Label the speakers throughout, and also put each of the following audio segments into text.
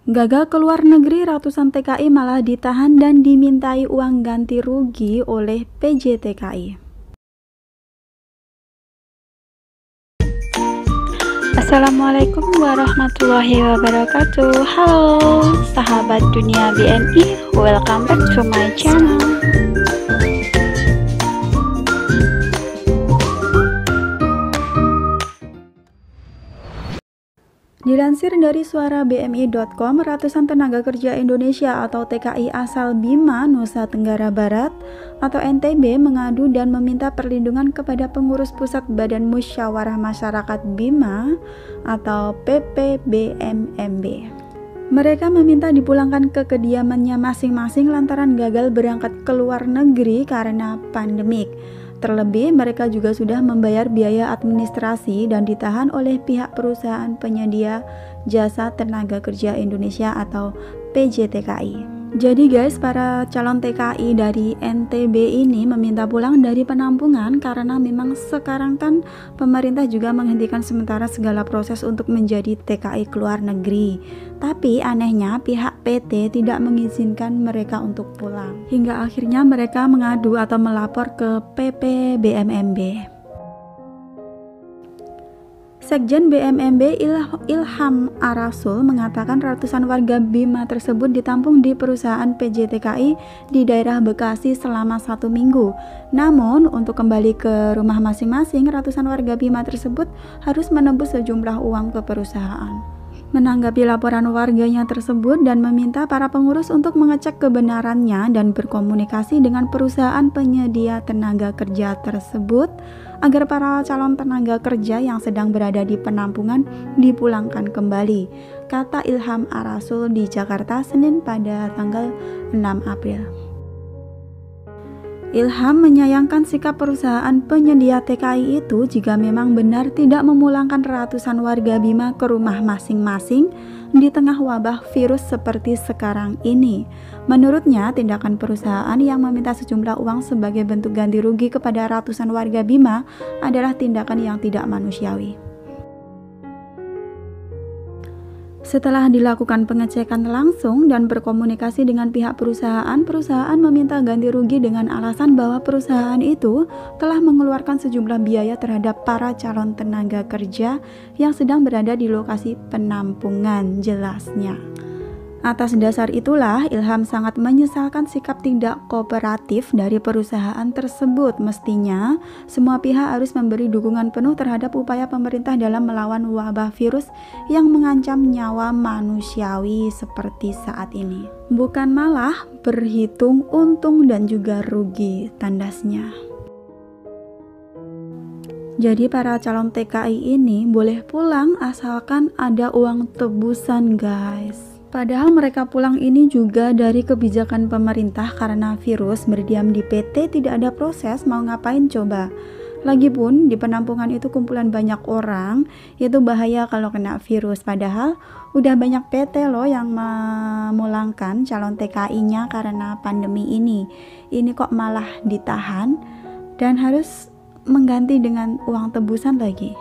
Speaker 1: Gagal keluar negeri, ratusan TKI malah ditahan dan dimintai uang ganti rugi oleh PJTKI. Assalamualaikum warahmatullahi wabarakatuh. Halo sahabat dunia BNI, welcome back to my channel. Dilansir dari suara BMI.com, ratusan tenaga kerja Indonesia atau TKI asal Bima, Nusa Tenggara Barat atau NTB mengadu dan meminta perlindungan kepada pengurus pusat Badan Musyawarah Masyarakat Bima atau PPBMMB. Mereka meminta dipulangkan ke kediamannya masing-masing lantaran gagal berangkat ke luar negeri karena pandemik. Terlebih, mereka juga sudah membayar biaya administrasi dan ditahan oleh pihak perusahaan penyedia jasa tenaga kerja Indonesia atau PJTKI. Jadi guys, para calon TKI dari NTB ini meminta pulang dari penampungan karena memang sekarang kan pemerintah juga menghentikan sementara segala proses untuk menjadi TKI keluar negeri. Tapi anehnya pihak PT tidak mengizinkan mereka untuk pulang. Hingga akhirnya mereka mengadu atau melapor ke PPBMMB. Sekjen BMMB Ilham Arasul mengatakan ratusan warga Bima tersebut ditampung di perusahaan PJTKI di daerah Bekasi selama 1 minggu. Namun untuk kembali ke rumah masing-masing, ratusan warga Bima tersebut harus menembus sejumlah uang ke perusahaan. Menanggapi laporan warganya tersebut dan meminta para pengurus untuk mengecek kebenarannya dan berkomunikasi dengan perusahaan penyedia tenaga kerja tersebut agar para calon tenaga kerja yang sedang berada di penampungan dipulangkan kembali, kata Ilham Arasul di Jakarta Senin pada tanggal 6 April. Ilham menyayangkan sikap perusahaan penyedia TKI itu jika memang benar tidak memulangkan ratusan warga Bima ke rumah masing-masing di tengah wabah virus seperti sekarang ini. Menurutnya, tindakan perusahaan yang meminta sejumlah uang sebagai bentuk ganti rugi kepada ratusan warga Bima adalah tindakan yang tidak manusiawi. Setelah dilakukan pengecekan langsung dan berkomunikasi dengan pihak perusahaan meminta ganti rugi dengan alasan bahwa perusahaan itu telah mengeluarkan sejumlah biaya terhadap para calon tenaga kerja yang sedang berada di lokasi penampungan, jelasnya. Atas dasar itulah, Ilham sangat menyesalkan sikap tidak kooperatif dari perusahaan tersebut. Mestinya, semua pihak harus memberi dukungan penuh terhadap upaya pemerintah dalam melawan wabah virus yang mengancam nyawa manusiawi seperti saat ini. Bukan malah berhitung untung dan juga rugi, tandasnya. Jadi para calon TKI ini boleh pulang asalkan ada uang tebusan, guys. Padahal mereka pulang ini juga dari kebijakan pemerintah karena virus berdiam di PT tidak ada proses, mau ngapain coba. Lagipun di penampungan itu kumpulan banyak orang, itu bahaya kalau kena virus. Padahal udah banyak PT loh yang memulangkan calon TKI-nya karena pandemi ini. Ini kok malah ditahan dan harus mengganti dengan uang tebusan lagi.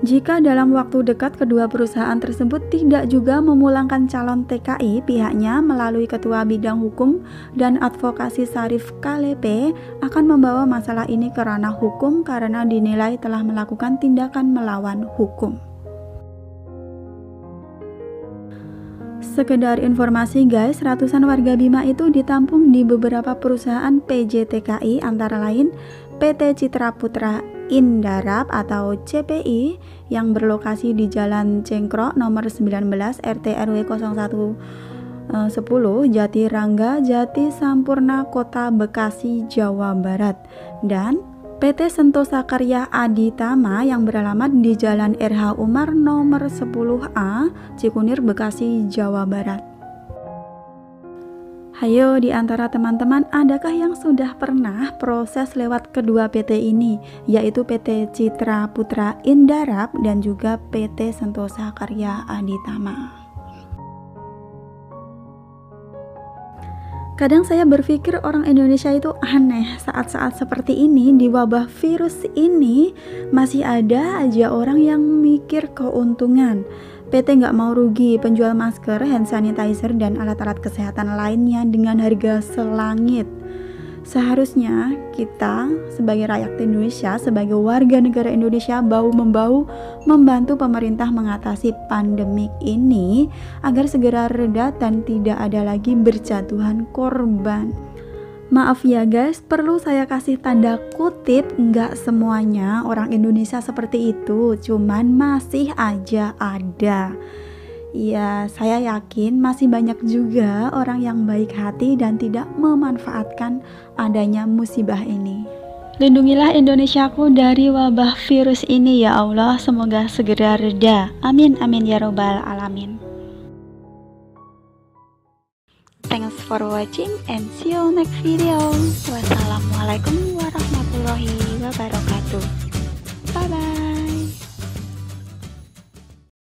Speaker 1: Jika dalam waktu dekat kedua perusahaan tersebut tidak juga memulangkan calon TKI, pihaknya melalui Ketua Bidang Hukum dan Advokasi Syarif Kalepe akan membawa masalah ini ke ranah hukum karena dinilai telah melakukan tindakan melawan hukum. Sekedar informasi guys, ratusan warga Bima itu ditampung di beberapa perusahaan PJTKI antara lain PT Citra Putra Indarab atau CPI yang berlokasi di Jalan Cengkrok nomor 19 RT RW 0110 Jatirangga Jati Sampurna Kota Bekasi Jawa Barat, dan PT Sentosa Karya Aditama yang beralamat di Jalan RH Umar nomor 10A Cikunir Bekasi Jawa Barat. Hayo, di antara teman-teman adakah yang sudah pernah proses lewat kedua PT ini, yaitu PT Citra Putra Indarab dan juga PT Sentosa Karya Aditama? Kadang saya berpikir orang Indonesia itu aneh, saat-saat seperti ini, di wabah virus ini, masih ada aja orang yang mikir keuntungan. PT nggak mau rugi, penjual masker, hand sanitizer, dan alat-alat kesehatan lainnya dengan harga selangit. Seharusnya kita sebagai rakyat Indonesia, sebagai warga negara Indonesia, bahu-membahu membantu pemerintah mengatasi pandemik ini agar segera reda dan tidak ada lagi berjatuhan korban. Maaf ya guys, perlu saya kasih tanda kutip, nggak semuanya orang Indonesia seperti itu, cuman masih aja ada. Ya, saya yakin masih banyak juga orang yang baik hati dan tidak memanfaatkan adanya musibah ini. Lindungilah Indonesiaku dari wabah virus ini ya Allah, semoga segera reda. Amin amin ya robbal alamin. Thanks for watching and see you next video. Wassalamualaikum warahmatullahi wabarakatuh. Bye bye.